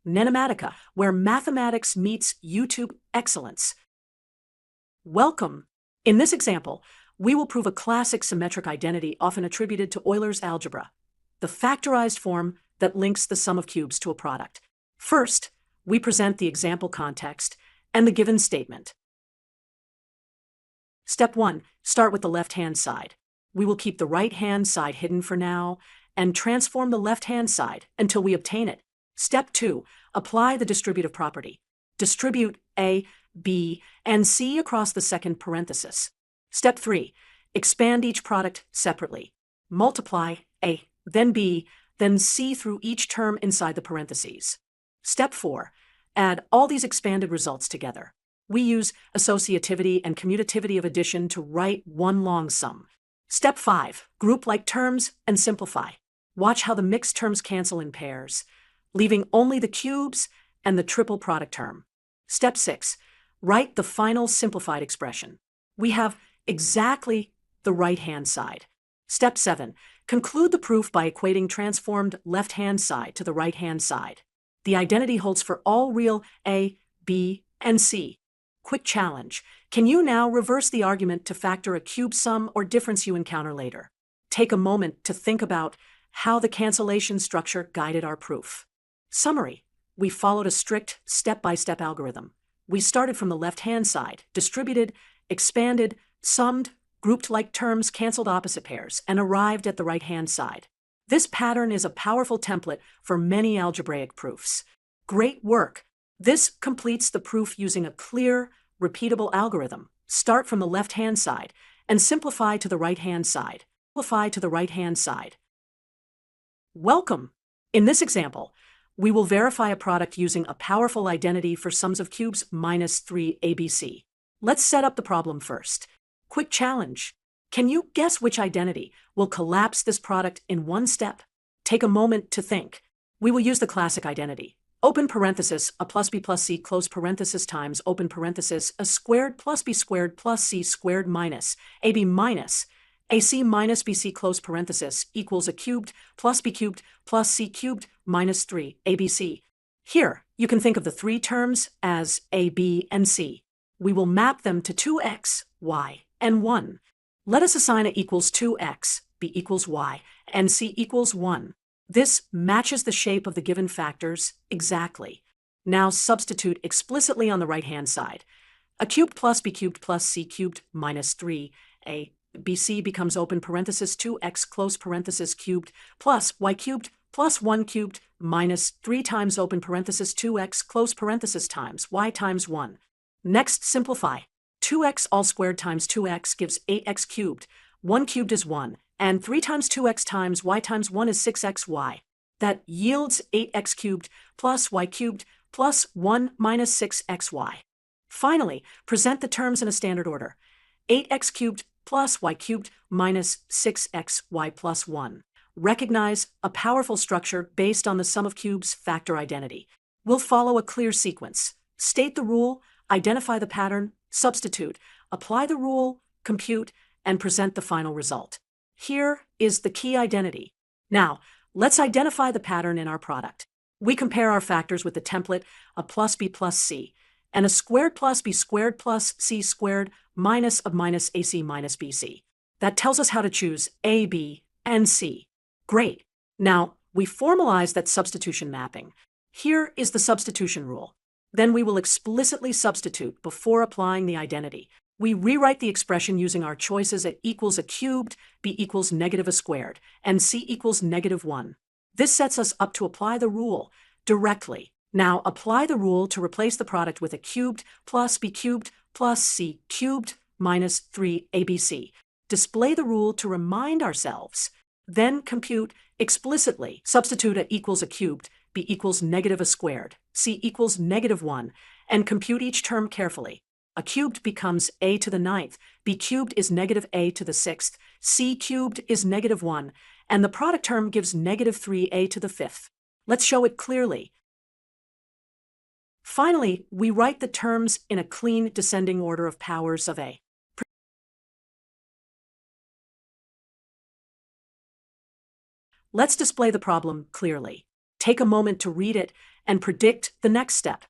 NENOMATICA, where mathematics meets YouTube excellence. Welcome! In this example, we will prove a classic symmetric identity often attributed to Euler's algebra, the factorized form that links the sum of cubes to a product. First, we present the example context and the given statement. Step 1. Start with the left-hand side. We will keep the right-hand side hidden for now and transform the left-hand side until we obtain it. Step 2. Apply the distributive property. Distribute A, B, and C across the second parenthesis. Step 3. Expand each product separately. Multiply A, then B, then C through each term inside the parentheses. Step 4. Add all these expanded results together. We use associativity and commutativity of addition to write one long sum. Step 5. Group like terms and simplify. Watch how the mixed terms cancel in pairs, leaving only the cubes and the triple product term. Step 6. Write the final simplified expression. We have exactly the right-hand side. Step 7. Conclude the proof by equating transformed left-hand side to the right-hand side. The identity holds for all real A, B, and C. Quick challenge. Can you now reverse the argument to factor a cube sum or difference you encounter later? Take a moment to think about how the cancellation structure guided our proof. Summary. We followed a strict step-by-step algorithm. We started from the left-hand side, distributed, expanded, summed, grouped like terms, canceled opposite pairs, and arrived at the right-hand side. This pattern is a powerful template for many algebraic proofs. Great work! This completes the proof using a clear, repeatable algorithm. Start from the left-hand side and simplify to the right-hand side. Simplify to the right-hand side. Welcome! In this example, we will verify a product using a powerful identity for sums of cubes minus 3 ABC. Let's set up the problem first. Quick challenge. Can you guess which identity will collapse this product in one step? Take a moment to think. We will use the classic identity. Open parenthesis, a plus b plus c, close parenthesis, times, open parenthesis, a squared plus b squared plus c squared minus ab minus ac minus bc, close parenthesis, equals a cubed plus b cubed plus c cubed minus 3 abc. Here, you can think of the three terms as a, b, and c. We will map them to 2x, y, and 1. Let us assign a equals 2x, b equals y, and c equals 1. This matches the shape of the given factors exactly. Now substitute explicitly on the right-hand side. A cubed plus b cubed plus c cubed minus 3 a bc becomes open parenthesis 2x close parenthesis cubed plus y cubed plus 1 cubed minus 3 times open parenthesis 2x close parenthesis times y times 1. Next, simplify. 2x all squared times 2x gives 8x cubed. 1 cubed is 1. And 3 times 2x times y times 1 is 6xy. That yields 8x cubed plus y cubed plus 1 minus 6xy. Finally, present the terms in a standard order. 8x cubed plus y cubed minus 6xy plus 1. Recognize a powerful structure based on the sum of cubes factor identity. We'll follow a clear sequence. State the rule, identify the pattern, substitute, apply the rule, compute, and present the final result. Here is the key identity. Now, let's identify the pattern in our product. We compare our factors with the template a plus b plus c, and a squared plus b squared plus c squared minus of minus ac minus bc. That tells us how to choose a, b, and c. Great. Now, we formalize that substitution mapping. Here is the substitution rule. Then we will explicitly substitute before applying the identity. We rewrite the expression using our choices at equals a cubed, b equals negative a squared, and c equals negative 1. This sets us up to apply the rule directly. Now apply the rule to replace the product with a cubed plus b cubed plus c cubed minus 3 abc. Display the rule to remind ourselves. Then compute explicitly. Substitute at equals a cubed, b equals negative a squared, c equals negative 1, and compute each term carefully. A cubed becomes a to the 9th, b cubed is negative a to the 6th, c cubed is negative 1, and the product term gives negative 3a to the 5th. Let's show it clearly. Finally, we write the terms in a clean descending order of powers of a. Let's display the problem clearly. Take a moment to read it and predict the next step.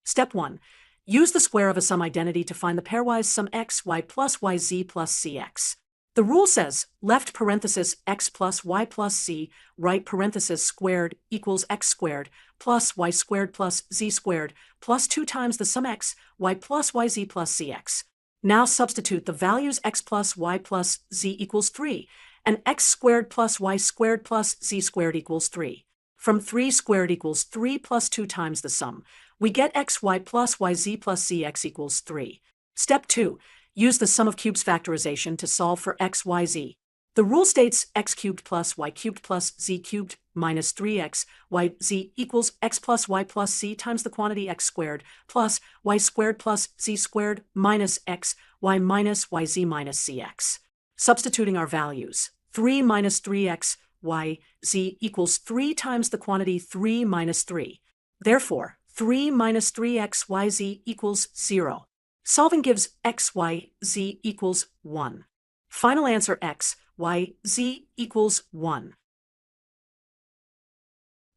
Step 1. Use the square of a sum identity to find the pairwise sum x, y plus yz plus cx. The rule says left parenthesis x plus y plus z, right parenthesis squared equals x squared plus y squared plus z squared plus 2 times the sum x, y plus yz plus cx. Now substitute the values x plus y plus z equals 3 and x squared plus y squared plus z squared equals 3. From 3 squared equals 3 plus 2 times the sum, we get xy plus yz plus cx equals 3. Step 2. Use the sum of cubes factorization to solve for x, y, z. The rule states x cubed plus y cubed plus z cubed minus 3x, y, z equals x plus y plus z times the quantity x squared plus y squared plus z squared minus x, y minus yz minus cx. Substituting our values, 3 minus 3x, y, z equals 3 times the quantity 3 minus 3. Therefore, 3 minus 3x, y, z equals 0. Solving gives x, y, z equals 1. Final answer x, y, z equals 1.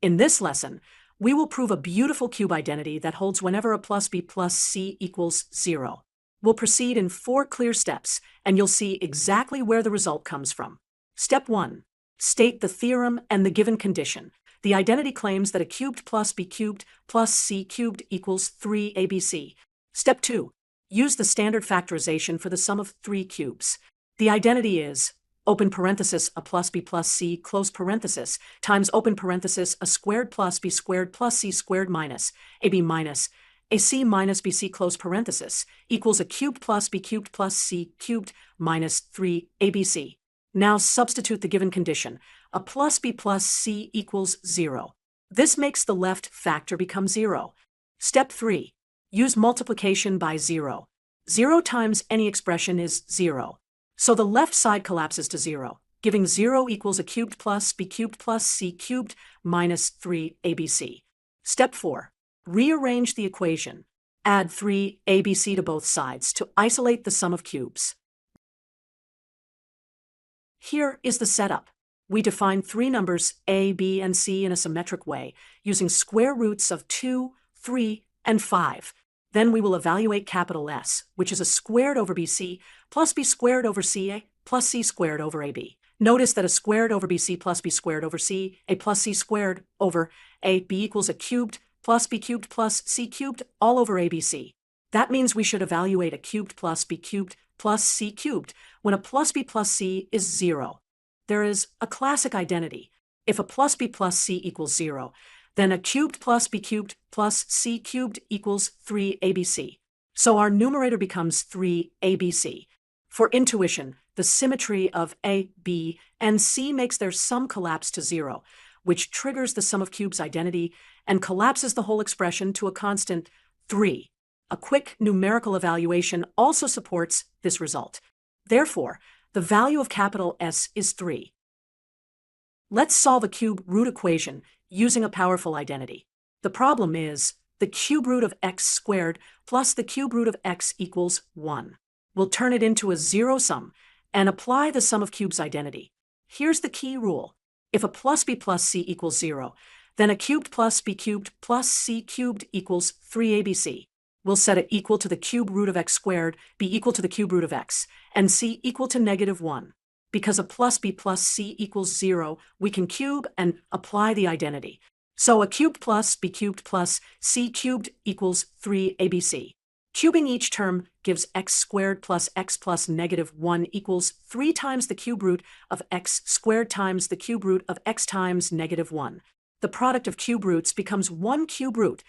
In this lesson, we will prove a beautiful cube identity that holds whenever a plus b plus c equals 0. We'll proceed in 4 clear steps, and you'll see exactly where the result comes from. Step 1. State the theorem and the given condition. The identity claims that a cubed plus b cubed plus c cubed equals 3abc. Step 2. Use the standard factorization for the sum of 3 cubes. The identity is open parenthesis a plus b plus c close parenthesis times open parenthesis a squared plus b squared plus c squared minus ab minus ac minus bc close parenthesis equals a cubed plus b cubed plus c cubed minus 3abc. Now substitute the given condition. A plus b plus c equals 0. This makes the left factor become 0. Step 3. Use multiplication by 0. 0 times any expression is 0. So the left side collapses to 0, giving 0 equals a cubed plus b cubed plus c cubed minus 3abc. Step 4. Rearrange the equation. Add 3abc to both sides to isolate the sum of cubes. Here is the setup. We define 3 numbers a, b, and c in a symmetric way using square roots of 2, 3, and 5. Then we will evaluate capital S, which is a squared over bc plus b squared over ca plus c squared over ab. Notice that a squared over bc plus b squared over c, a plus c squared over ab equals a cubed plus b cubed plus c cubed all over abc. That means we should evaluate a cubed plus b cubed plus c cubed when a plus b plus c is 0. There is a classic identity. If a plus b plus c equals 0, then a cubed plus b cubed plus c cubed equals 3abc. So our numerator becomes 3abc. For intuition, the symmetry of a, b, and c makes their sum collapse to 0, which triggers the sum of cubes identity and collapses the whole expression to a constant 3. A quick numerical evaluation also supports this result. Therefore, the value of capital S is 3. Let's solve a cube root equation using a powerful identity. The problem is the cube root of x squared plus the cube root of x equals 1. We'll turn it into a zero sum and apply the sum of cubes identity. Here's the key rule. If a plus b plus c equals 0, then a cubed plus b cubed plus c cubed equals 3abc. We'll set it equal to the cube root of x squared, b equal to the cube root of x, and c equal to -1. Because a plus b plus c equals 0, we can cube and apply the identity. So a cubed plus b cubed plus c cubed equals 3abc. Cubing each term gives x squared plus x plus -1 equals 3 times the cube root of x squared times the cube root of x times -1. The product of cube roots becomes 1 cube root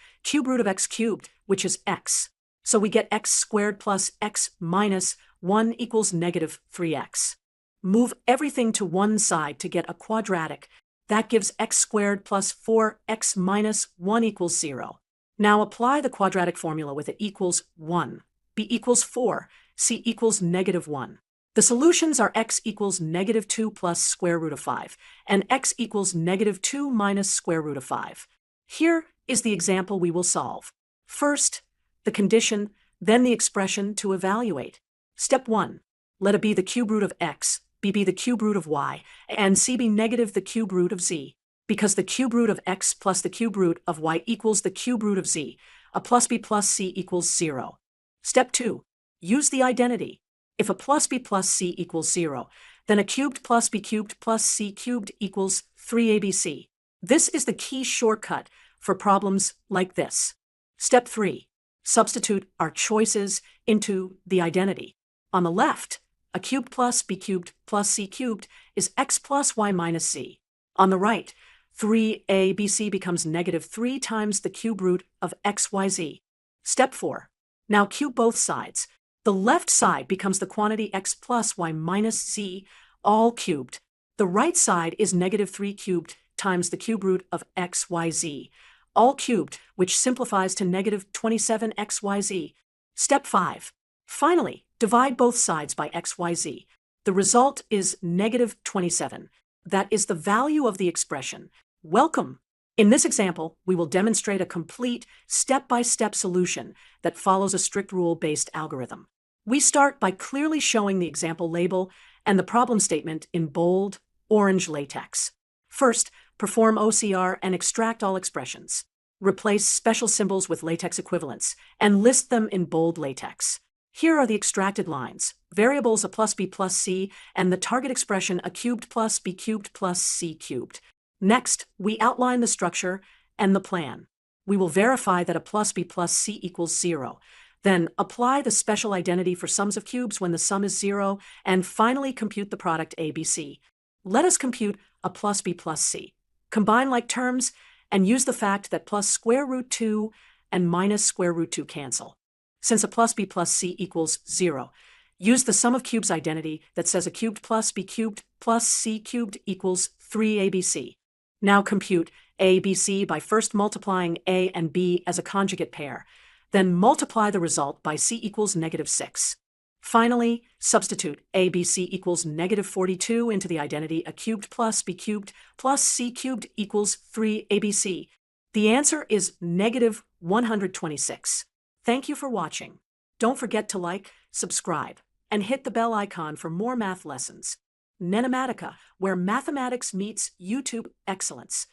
of x cubed, which is x. So we get x squared plus x minus 1 equals -3x. Move everything to one side to get a quadratic. That gives x squared plus 4x minus 1 equals 0. Now apply the quadratic formula with it equals 1, b equals 4, c equals -1. The solutions are x equals -2 plus square root of 5, and x equals -2 minus square root of 5. Here is the example we will solve. First, the condition, then the expression to evaluate. Step 1. Let a be the cube root of x, b be the cube root of y, and c be negative the cube root of z. because the cube root of x plus the cube root of y equals the cube root of z. A plus b plus c equals 0. Step 2. Use the identity. If a plus b plus c equals 0, then a cubed plus b cubed plus c cubed equals 3abc. This is the key shortcut for problems like this. Step 3. Substitute our choices into the identity. On the left, a cubed plus b cubed plus c cubed is x plus y minus z. On the right, 3abc becomes negative 3 times the cube root of xyz. Step 4. Now cube both sides. The left side becomes the quantity x plus y minus z, all cubed. The right side is negative 3 cubed times the cube root of xyz, all cubed, which simplifies to negative 27xyz. Step 5. Finally, divide both sides by xyz. The result is negative 27. That is the value of the expression. Welcome! In this example, we will demonstrate a complete, step-by-step solution that follows a strict rule-based algorithm. We start by clearly showing the example label and the problem statement in bold, orange latex. First, perform OCR and extract all expressions. Replace special symbols with latex equivalents and list them in bold latex. Here are the extracted lines, variables a plus b plus c, and the target expression a cubed plus b cubed plus c cubed. Next, we outline the structure and the plan. We will verify that a plus b plus c equals 0. Then apply the special identity for sums of cubes when the sum is 0, and finally compute the product ABC. Let us compute a plus b plus c. Combine like terms and use the fact that plus square root 2 and minus square root 2 cancel. Since a plus b plus c equals 0, use the sum of cubes identity that says a cubed plus b cubed plus c cubed equals 3abc. Now compute abc by first multiplying a and b as a conjugate pair, then multiply the result by c equals negative 6. Finally, substitute abc equals negative 42 into the identity a cubed plus b cubed plus c cubed equals 3abc. The answer is negative 126. Thank you for watching. Don't forget to like, subscribe, and hit the bell icon for more math lessons. NENOMATICA, where mathematics meets YouTube excellence.